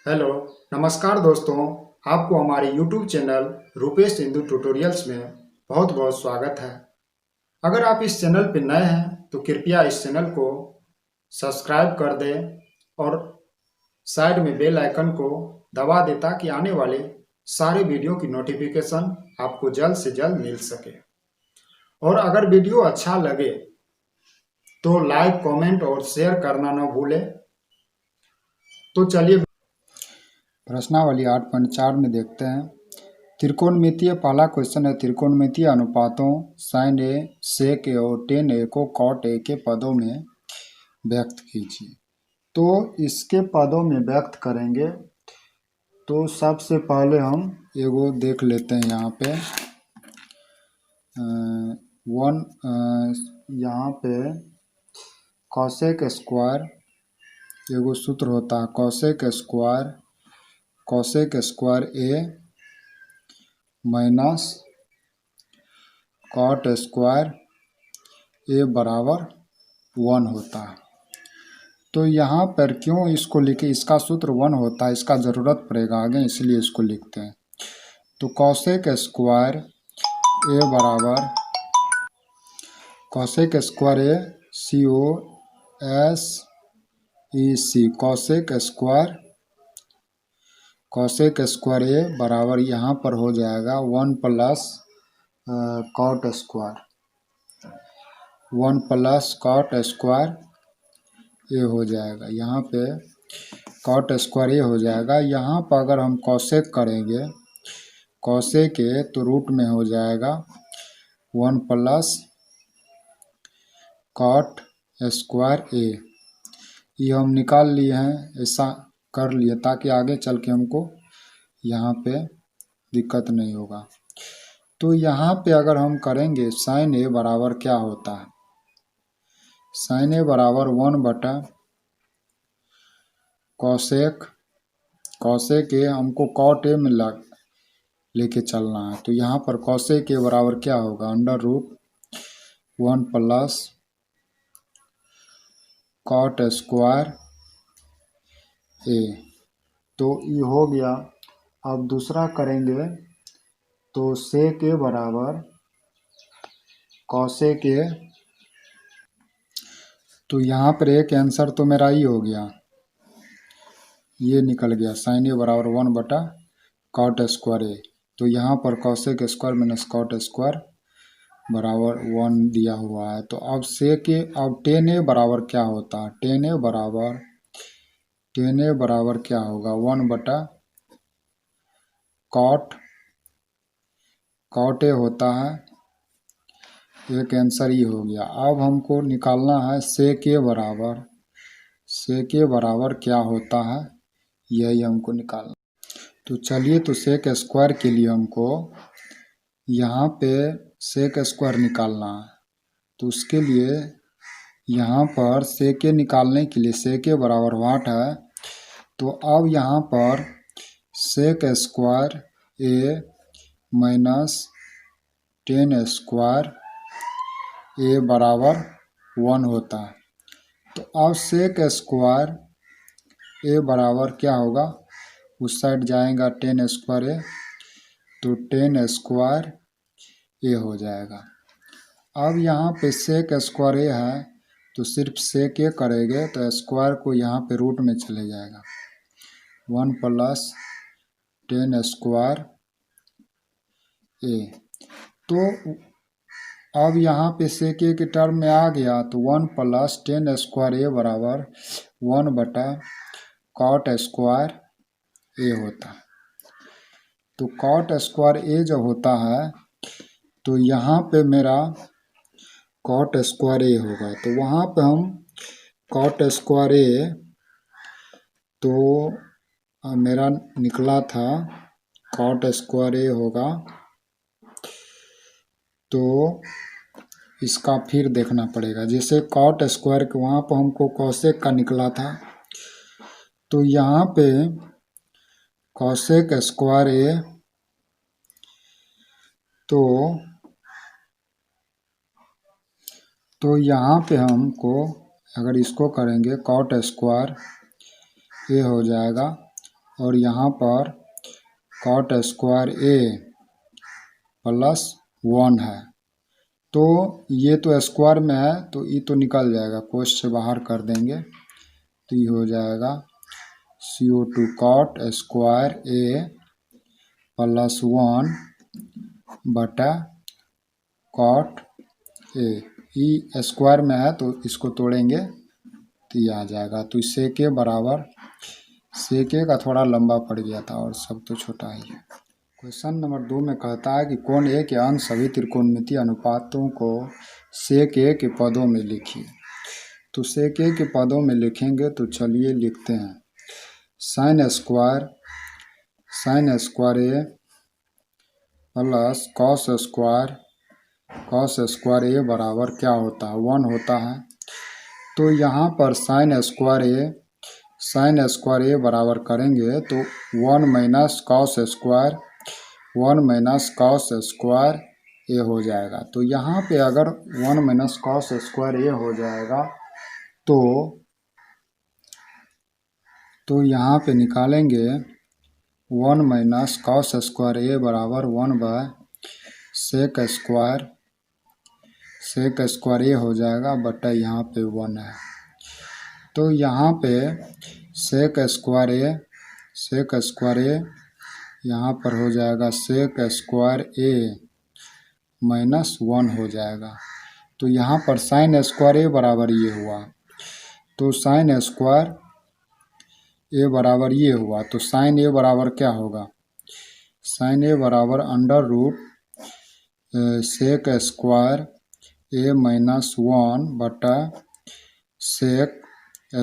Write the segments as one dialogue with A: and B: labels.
A: Hello, नमस्कार दोस्तों। आपको हमारे YouTube channel Rupesh Hindu tutorials में बहुत बहुत स्वागत है। अगर आप इस चैनल पर नए हैं तो कृपया इस चैनल को सब्सक्राइब कर दें और साइड में बेल आइकन को दबा दें ताकि आने वाले सारे वीडियो की नोटिफिकेशन आपको जल्द से जल्द मिल सके। और अगर वीडियो अच्छा लगे तो लाइक, कमेंट और शेयर करना न भूलें। तो चलिए प्रश्नावली 8.4 में देखते हैं। त्रिकोणमितीय पहला क्वेश्चन है, त्रिकोणमितीय अनुपातों sin a, sec a और tan a को cot a के पदों में व्यक्त कीजिए। तो इसके पदों में व्यक्त करेंगे तो सबसे पहले हम एगो देख लेते हैं। यहाँ पे यहाँ पे कॉसेक स्क्वायर एगो सूत्र होता है, cosec square a minus cot square a बराबर 1 होता है। तो यहाँ पर क्यों इसको लिखे, इसका सूत्र 1 होता है, इसका ज़रूरत पड़ेगा आगे, इसलिए इसको लिखते हैं। तो कॉसेक स्क्वायर ए बराबर cosec square A COSEC cosec square a बराबर यहाँ पर हो जाएगा 1 प्लस कॉट स्क्वायर ए हो जाएगा। यहाँ पे कॉट स्क्वायर ए हो जाएगा। यहाँ पर अगर हम कॉसेक करेंगे, कॉसेक ए तो रूट में हो जाएगा 1 प्लस कॉट स्क्वायर ए। ये हम निकाल लिए हैं, ऐसा कर लिए ताकि आगे चल के हमको यहाँ पे दिक्कत नहीं होगा। तो यहाँ पे अगर हम करेंगे साइन ए बराबर क्या होता है, साइन ए बराबर 1 बटा कॉसेक ए, हमको कॉट ए में लेके चलना है। तो यहाँ पर कॉसेक ए बराबर क्या होगा, under root 1 plus cot square a. तो ये हो गया। अब दूसरा करेंगे तो सेक ए बराबर कॉसेक ए। तो यहाँ पर एक आंसर तो मेरा ही हो गया, ये निकल गया, साइन ए बराबर 1 बटा कॉट स्क्वायर ए। तो यहाँ पर cosec square minus cot square बराबर 1 दिया हुआ है। तो अब सेक ए, अब टेन ए बराबर क्या होता है, टेन ए बराबर क्या होगा, 1 बटा कॉट ए होता है। एक आंसर ही हो गया। अब हमको निकालना है सेक ए बराबर क्या होता है, यही हमको निकालना। तो चलिए, तो सेक स्क्वायर के लिए हमको यहाँ पे सेक स्क्वायर निकालना है। तो उसके लिए यहाँ पर सेक ए निकालने के लिए सेक ए बराबर वाट है। तो अब यहाँ पर सेक square a minus ten square a बराबर 1 होता है। तो अब सेक स्क्वायर ए बराबर क्या होगा, उस साइड जाएगा 10 स्क्वायर ए, तो 10 स्क्वायर ए हो जाएगा। अब यहाँ पे सेक स्क्वायर ए है तो सिर्फ सेक ए करेंगे तो स्क्वायर को यहाँ पे रूट में चले जाएगा, 1 प्लस 10 स्क्वायर ए। तो अब यहाँ पे सेक ए के टर्म में आ गया, तो 1 प्लस 10 स्क्वायर ए बराबर 1 बटा कॉट स्क्वायर ए होता है। तो कॉट स्क्वायर ए जब होता है तो यहाँ पे मेरा कॉट स्क्वायर ए होगा। तो वहाँ पे हम कॉट स्क्वायर ए, तो मेरा निकला था कॉट स्क्वायर ए होगा। तो इसका फिर देखना पड़ेगा, जैसे कॉट स्क्वायर के वहाँ पर हमको कॉसेक का निकला था, तो यहाँ पे कॉसेक स्क्वायर ए, तो यहाँ पे हमको अगर इसको करेंगे कॉट स्क्वायर ए हो जाएगा और यहाँ पर कॉट स्क्वायर ए प्लस 1 है। तो ये तो स्क्वायर में है तो ये तो निकल जाएगा, कोष्ठ से बाहर कर देंगे तो ये हो जाएगा CO2 कॉट स्क्वायर ए प्लस 1 बटा कॉट ए। ई स्क्वायर में है तो इसको तोड़ेंगे तो ये आ जाएगा। तो इससे के बराबर, से के का थोड़ा लंबा पड़ गया था और सब तो छोटा ही है। क्वेश्चन नंबर 2 में कहता है कि कोण ए के अंश सभी त्रिकोणमितीय अनुपातों को सेक ए के पदों में लिखिए। तो सेक ए के पदों में लिखेंगे तो चलिए लिखते हैं। Sine square A plus cos square a बराबर क्या होता है, 1 होता है। तो यहाँ पर साइन स्क्वायर ए बराबर करेंगे तो 1 माइनस कॉस स्क्वायर ए हो जाएगा। तो यहाँ पे अगर 1 माइनस कॉस स्क्वायर ए हो जाएगा तो यहाँ पे निकालेंगे 1 माइनस कॉस स्क्वायर ए बराबर 1 बाय सेक स्क्वायर ए हो जाएगा बटा यहाँ पे 1 है। तो यहाँ पे सेक स्क्वायर ए यहाँ पर हो जाएगा सेक स्क्वायर ए माइनस 1 हो जाएगा। तो यहाँ पर साइन स्क्वायर ए बराबर ये हुआ, तो साइन स्क्वायर ए बराबर ये हुआ। तो साइन ए बराबर क्या होगा, साइन ए बराबर under root sec square a minus 1 बटा सेक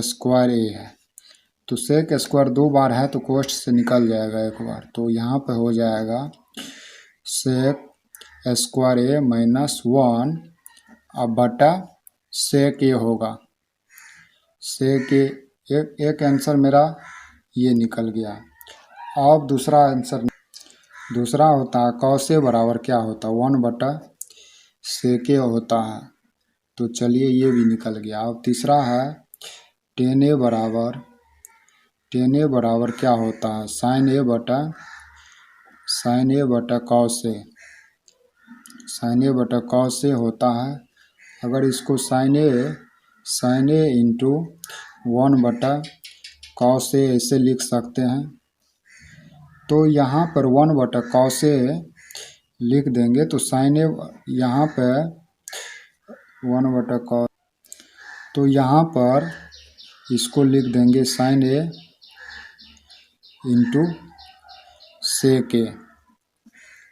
A: स्क्वायर ए है। तो सेक स्क्वायर 2 बार है तो कोष्ठ से निकल जाएगा 1 बार। तो यहाँ पे हो जाएगा सेक स्क्वायर ए माइनस 1 अब बटा सेक ए होगा। सेक ए एक आंसर मेरा ये निकल गया। अब दूसरा आंसर, दूसरा होता है कॉस ए बराबर क्या होता है, 1 बटा सेक ए होता है। तो चलिए ये भी निकल गया। अब तीसरा है टेन ए बराबर क्या होता है, साइन ए बटा कॉस ए होता है। अगर इसको साइन ए इंटू 1 बटा कॉस ए ऐसे लिख सकते हैं। तो यहाँ पर 1 बटा कॉस ए लिख देंगे तो साइन ए यहाँ पे 1 बटा कॉस, तो यहाँ पर इसको लिख देंगे साइन ए इंटू सेक ए।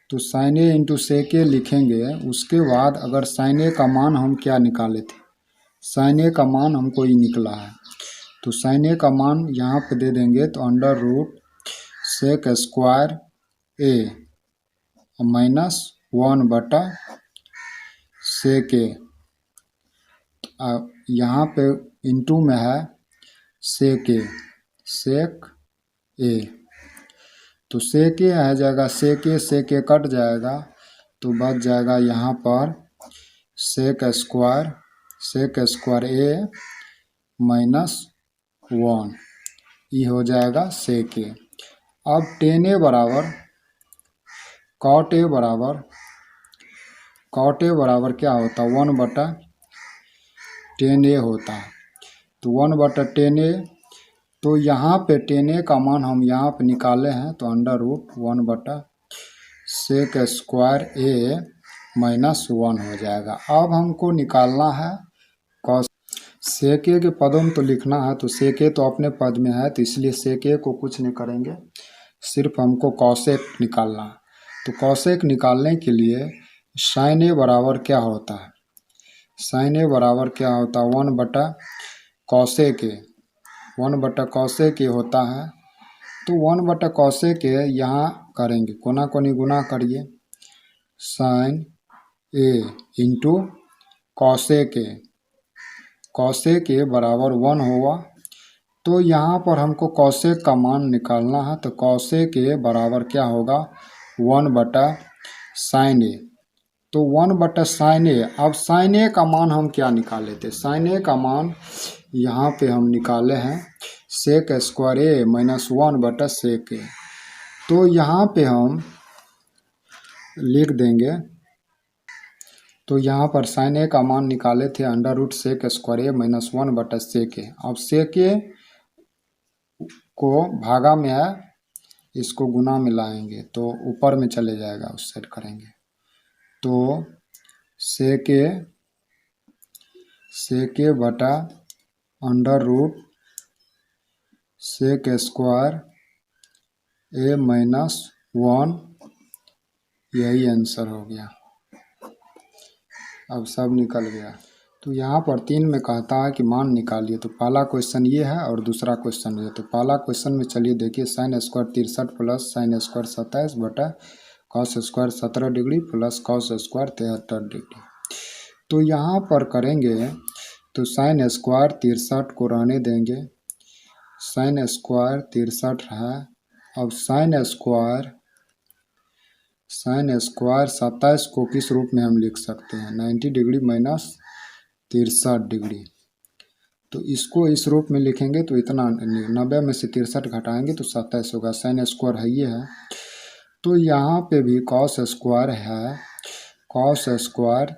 A: तो साइन ए इंटू सेक ए लिखेंगे। उसके बाद अगर साइन ए का मान हम क्या निकाले थे, साइन ए का मान हमको ही निकला है। तो साइन ए का मान यहाँ पे दे देंगे तो under root sec square a minus 1 बटा सेक ए। यहाँ पे इंटू में है सेक ए। तो सेक ए आ जाएगा, सेक ए कट जाएगा तो बच जाएगा यहाँ पर सेक स्क्वायर ए माइनस 1 ये हो जाएगा सेक ए। अब टेन ए बराबर कॉट ए बराबर क्या होता है, 1 बटा टेन ए होता है। तो 1 बटा टेन ए, तो यहाँ पे टेन ए का मान हम यहाँ पे निकाले हैं तो अंडर रूट 1 बटा सेक स्क्वायर ए माइनस 1 हो जाएगा। अब हमको निकालना है कॉस। सेक ए के पदों में तो लिखना है, तो सेक ए तो अपने पद में है तो इसलिए सेक ए को कुछ नहीं करेंगे, सिर्फ हमको कॉसेक निकालना है। तो कॉसेक निकालने के लिए साइन ए बराबर क्या होता है, साइन ए बराबर क्या होता है 1 बटा कॉसेक ए, 1 बटा कॉसेक ए होता है। तो 1 बटा कॉसेक ए यहाँ करेंगे, कोना कोनी गुना करिए, sine A into cosec A बराबर 1 हुआ। तो यहाँ पर हमको कॉसेक का मान निकालना है। तो कॉसेक ए बराबर क्या होगा 1 बटा साइन ए। तो 1 बटा साइन ए। अब साइन ए का मान हम क्या निकाले थे, साइन ए का मान यहाँ पे हम निकाले हैं सेक स्क्वायर ए माइनस 1 बटा सेक ए। तो यहाँ पे हम लिख देंगे, तो यहाँ पर साइन ए का मान निकाले थे under root sec square a minus 1 बटा सेक ए। अब सेक ए को भागा में है, इसको गुना में लाएंगे तो ऊपर में चले जाएगा, उस साइड करेंगे तो सेक ए बटा under root sec square a minus 1, यही आंसर हो गया। अब सब निकल गया। तो यहाँ पर 3 में कहता है कि मान निकालिए, तो पहला क्वेश्चन ये है और दूसरा क्वेश्चन ये। तो पहला क्वेश्चन में चलिए देखिए, sine square 63 plus sine square 27 बटा cos square 17 degree plus cos square 73 degree. तो यहाँ पर करेंगे तो साइन स्क्वायर 63 को रहने देंगे, साइन स्क्वायर 63 है। अब साइन स्क्वायर 27 को किस रूप में हम लिख सकते हैं, 90 डिग्री माइनस 63 डिग्री। तो इसको इस रूप में लिखेंगे तो इतना 90 में से 63 घटाएंगे तो 27 होगा। साइन स्क्वायर है ये है, तो यहाँ पे भी कॉस स्क्वायर है, कॉस स्क्वायर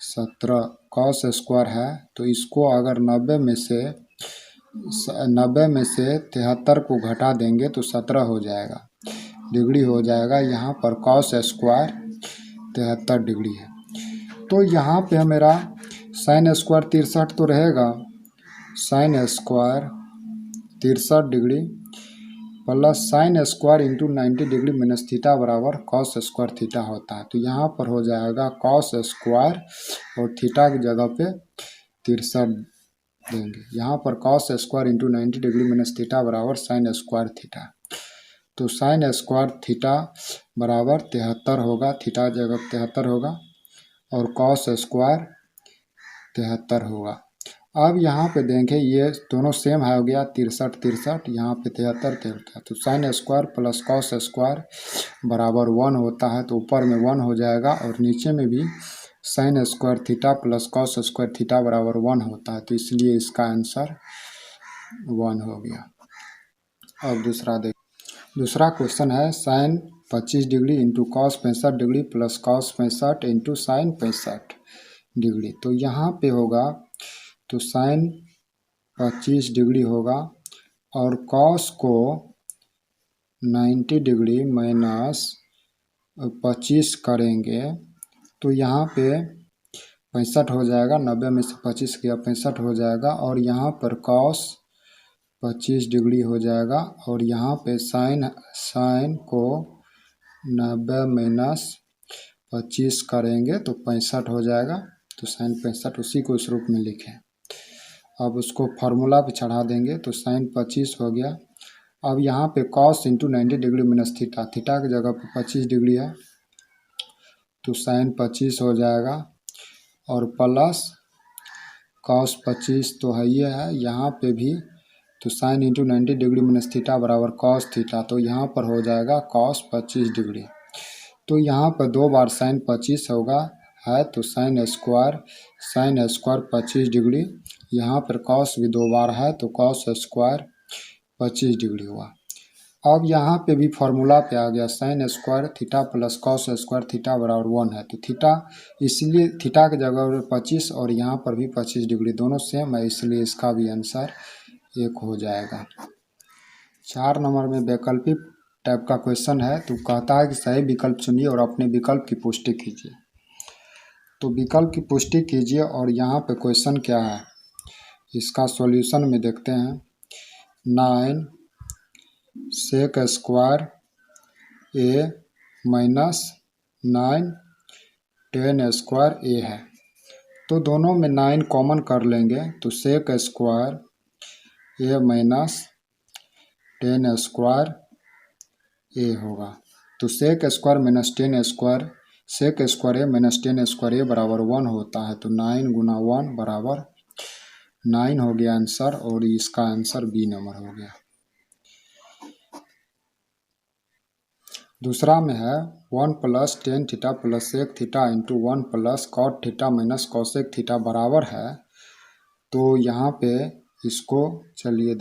A: 17 कॉस स्क्वायर है। तो इसको अगर 90 में से 73 को घटा देंगे तो 17 हो जाएगा, डिग्री हो जाएगा। यहाँ पर कॉस स्क्वायर 73 डिग्री है। तो यहाँ पे मेरा साइन स्क्वायर 63 तो रहेगा, sine square 63 degree plus sine square into 90 degree minus theta बराबर कॉस स्क्वायर थीटा होता है। तो यहाँ पर हो जाएगा कॉस स्क्वायर और थीटा की जगह पे 63 देंगे। यहाँ पर cos square into 90 degree minus theta बराबर साइन स्क्वायर थीटा। तो साइन स्क्वायर थीटा बराबर 73 होगा, थीटा जगह 73 होगा और कॉस स्क्वायर 73 होगा। अब यहाँ पे देखें ये दोनों सेम हो गया, 63 यहाँ पे 73। तो sine square plus cos square बराबर 1 होता है, तो ऊपर में 1 हो जाएगा और नीचे में भी sine square theta plus cos square theta बराबर 1 होता है। तो इसलिए इसका आंसर 1 हो गया। अब दूसरा क्वेश्चन है, sine 25 degree into cos 65 degree plus cos 65 into sine 65 degree. तो यहाँ पे होगा तो साइन 25 डिग्री होगा और कॉस को 90 डिग्री माइनस 25 करेंगे तो यहाँ पे 65 हो जाएगा, 90 में से 25 गया 65 हो जाएगा और यहाँ पर कॉस 25 डिग्री हो जाएगा और यहाँ पे साइन को 90 माइनस 25 करेंगे तो 65 हो जाएगा। तो साइन 65 उसी को इस रूप में लिखें। अब उसको फार्मूला पे चढ़ा देंगे तो साइन 25 हो गया। अब यहाँ पे cos into 90 degree minus theta, theta की जगह पे 25 डिग्री है तो साइन 25 हो जाएगा और प्लस कॉस 25 तो है ये है, यहाँ पे भी तो sine into 90 degree minus theta बराबर कॉस थीटा। तो यहाँ पर हो जाएगा कॉस 25 डिग्री। तो यहाँ पर 2 बार साइन 25 होगा है तो साइन स्क्वायर 25 डिग्री। यहाँ पर कॉस भी 2 बार है तो कॉस स्क्वायर 25 डिग्री हुआ। अब यहाँ पे भी फार्मूला पे आ गया, sine square theta plus cos square theta बराबर 1 है। तो थीटा इसलिए थीटा की जगह 25 और यहाँ पर भी 25 डिग्री, दोनों सेम है इसलिए इसका भी आंसर 1 हो जाएगा। 4 नंबर में वैकल्पिक टाइप का क्वेश्चन है। तो कहता है कि सही विकल्प चुनिए और अपने विकल्प की पुष्टि कीजिए। तो विकल्प की पुष्टि कीजिए और यहाँ पे क्वेश्चन क्या है इसका सॉल्यूशन में देखते हैं। 9 sec square a minus 9 10 square a है। तो दोनों में 9 कॉमन कर लेंगे तो sec square a minus 10 square a होगा। तो sec square minus 10 square, sec square a minus 10 square a बराबर 1 होता है। तो 9 गुना 1 बराबर 9 हो गया आंसर और इसका आंसर बी नंबर हो गया। दूसरा में है 1 plus tan theta plus sec theta into 1 plus cot theta minus cosec theta बराबर है। तो यहाँ पे इसको चलिए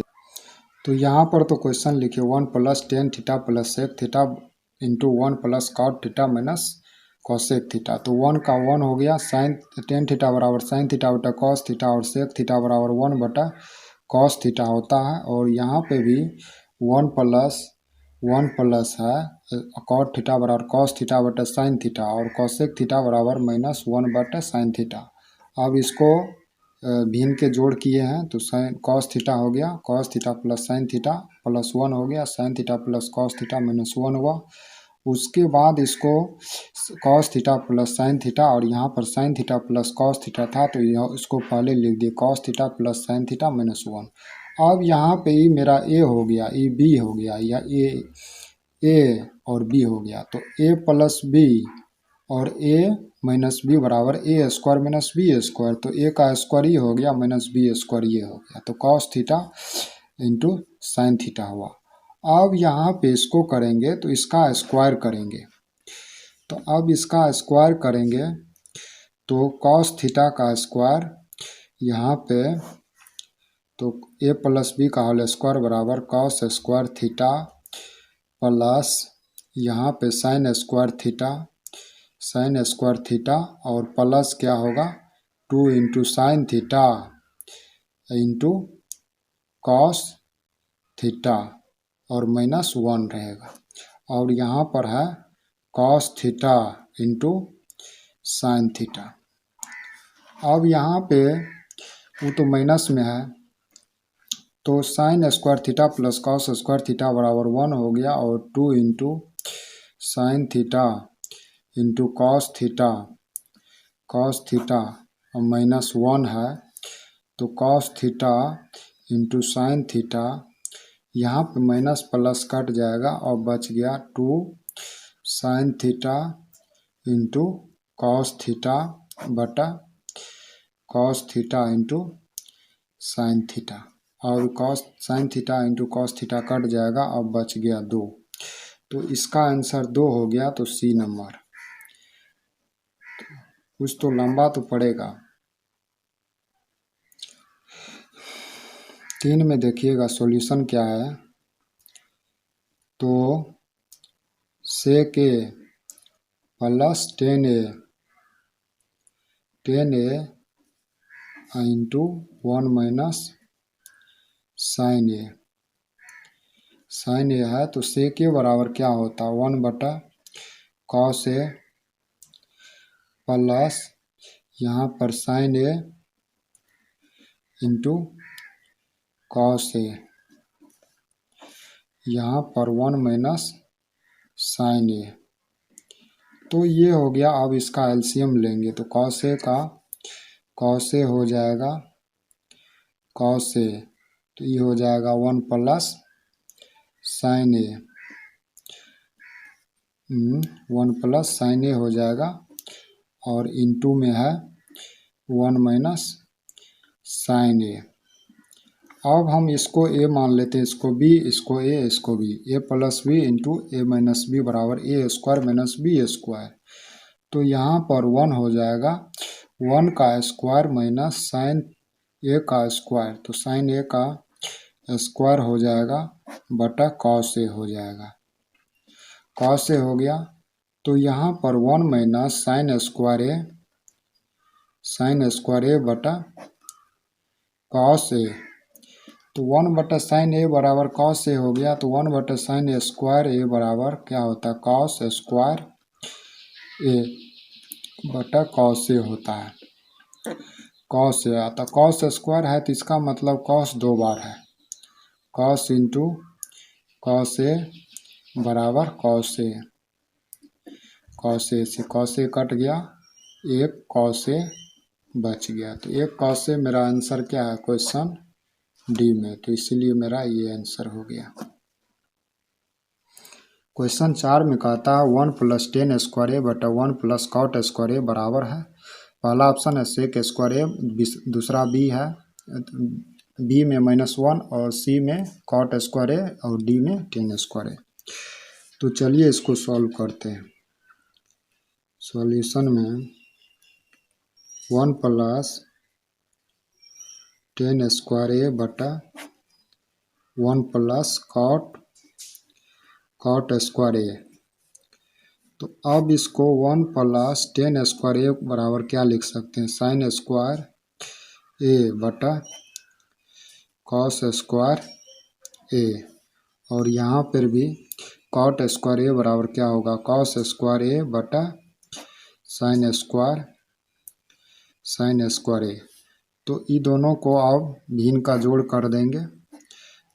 A: तो यहाँ पर तो क्वेश्चन लिखे 1 + tan theta + sec theta into 1 + cot theta minus cosec theta. तो 1 का 1 हो गया, साइन tan थीटा बराबर साइन थीटा बटा cos थीटा और sec थीटा बराबर 1 बटा cos थीटा होता है। और यहाँ पे भी 1 प्लस है cot थीटा बराबर cos थीटा बटा साइन थीटा और cosec थीटा बराबर -1 बटा साइन थीटा। अब इसको भिन्न के जोड़ किए हैं तो साइन cos थीटा हो गया, cos theta plus sine theta plus 1 हो गया, sine theta plus cos theta -1 हुआ। उसके बाद इसको cos theta plus sign theta और यहाँ पर sine theta plus cos theta था तो यह इसको पहले लिख दिए cos theta plus sine theta -1। अब यहाँ पे ये मेरा a हो गया, ये b हो गया, या a और b हो गया। तो a प्लस b और a माइनस बी बराबर A square minus B square. तो a का स्क्वायर ये हो गया माइनस बी स्क्वायर ये हो गया। तो cos theta into sine theta हुआ। अब यहाँ पे इसको करेंगे तो इसका स्क्वायर करेंगे। तो अब इसका स्क्वायर करेंगे तो cos थीटा का स्क्वायर यहाँ पे तो a प्लस बी का होल स्क्वायर बराबर cos स्क्वायर थीटा प्लस यहाँ पे साइन स्क्वायर थीटा और प्लस क्या होगा 2 into sine theta into cos theta और -1 रहेगा। और यहाँ पर है cos theta into sine theta. अब यहाँ पे वो तो माइनस में है तो sine square theta plus cos square theta बराबर 1 हो गया और 2 into sine theta into cos theta और -1 है तो cos theta into sine theta, यहाँ पे माइनस प्लस कट जाएगा और बच गया 2 sine theta into cos theta बटा cos theta into sine theta. और sine theta into cos theta कट जाएगा और बच गया 2। तो इसका आंसर 2 हो गया। तो सी नंबर कुछ तो लंबा तो पड़ेगा। 3 में देखिएगा सॉल्यूशन क्या है। तो sec a plus 10a into 1 minus sine a है तो sec a बराबर क्या होता है 1 बटा cos a प्लस यहाँ पर sine A into cos a, यहाँ पर 1 माइनस साइन ए। तो ये हो गया। अब इसका एलसीएम लेंगे तो cos a हो जाएगा cos a, तो ये हो जाएगा 1 प्लस साइन ए 1 प्लस साइन ए हो जाएगा और इनटू में है 1 माइनस साइन ए। अब हम इसको a मान लेते हैं, इसको b, इसको a, इसको b, a plus B into A minus B बराबर A square minus B square. तो यहाँ पर 1 हो जाएगा 1 का स्क्वायर माइनस साइन ए का स्क्वायर, तो साइन ए का स्क्वायर हो जाएगा बटा cos ए हो जाएगा, cos ए हो गया। तो यहाँ पर 1 माइनस साइन स्क्वायर ए बटा cos ए। तो 1 बटा साइन ए बराबर cos ए हो गया। तो 1 बटा साइन स्क्वायर ए बराबर क्या होता है cos स्क्वायर ए बटा cos ए होता है। cos ए आता cos स्क्वायर है तो इसका मतलब cos 2 बार है, cos इंटू cos ए बराबर cos ए से cos ए कट गया, एक cos ए बच गया। तो एक cos ए मेरा आंसर क्या है क्वेश्चन डी में, तो इसीलिए मेरा ये आंसर हो गया। क्वेश्चन 4 में कहता है 1 + tan स्क्वायर ए बटा 1 + cot स्क्वायर ए बराबर है। पहला ऑप्शन है sec स्क्वायर ए, दूसरा बी है, बी में -1 और सी में cot स्क्वायर ए और डी में tan स्क्वायर ए। तो चलिए इसको सॉल्व करते हैं। सॉल्यूशन में 1 + tan स्क्वायर ए बटा 1 प्लस कॉट स्क्वायर ए। तो अब इसको 1 प्लस टेन स्क्वायर ए बराबर क्या लिख सकते हैं, साइन स्क्वायर ए बटा कॉस स्क्वायर ए। और यहाँ पर भी कॉट स्क्वायर ए बराबर क्या होगा, कॉस स्क्वायर ए बटा साइन स्क्वायर ए। तो ये दोनों को अब भिन्न का जोड़ कर देंगे।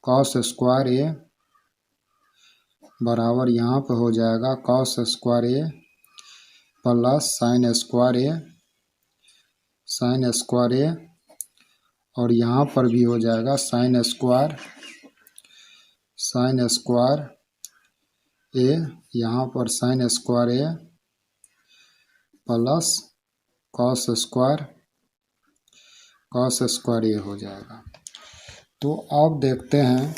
A: कॉस स्क्वायर ए बराबर यहाँ पे हो जाएगा कॉस स्क्वायर ए प्लस साइन स्क्वायर ए और यहाँ पर भी हो जाएगा साइन स्क्वायर ए, यहाँ पर साइन स्क्वायर ए प्लस कॉस स्क्वायर ए हो जाएगा। तो अब देखते हैं,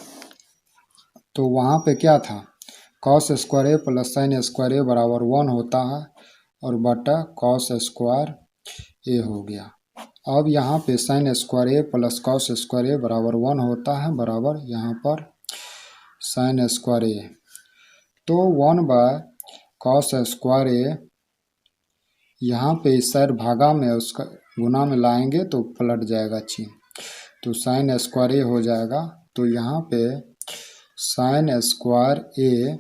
A: तो वहाँ पे क्या था, cos square A plus sine square a बराबर 1 होता है और बटा कॉस स्क्वायर ए हो गया। अब यहाँ पे sine square A plus cos square a बराबर 1 होता है, बराबर यहाँ पर साइन स्क्वायर ए। तो 1 बाय कॉस स्क्वायर ए, यहाँ पे इस साइड भागा में उसका गुना में लाएंगे तो पलट जाएगा चिन्ह, तो साइन स्क्वायर ए हो जाएगा। तो यहाँ पे साइन स्क्वायर ए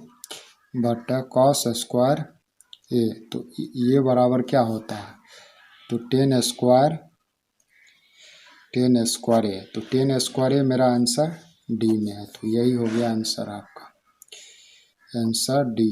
A: बटा कॉस स्क्वायर ए, तो ये बराबर क्या होता है, तो टेन स्क्वायर ए। तो टेन स्क्वायर ए मेरा आंसर डी में है। तो यही हो गया आंसर आपका, आंसर डी।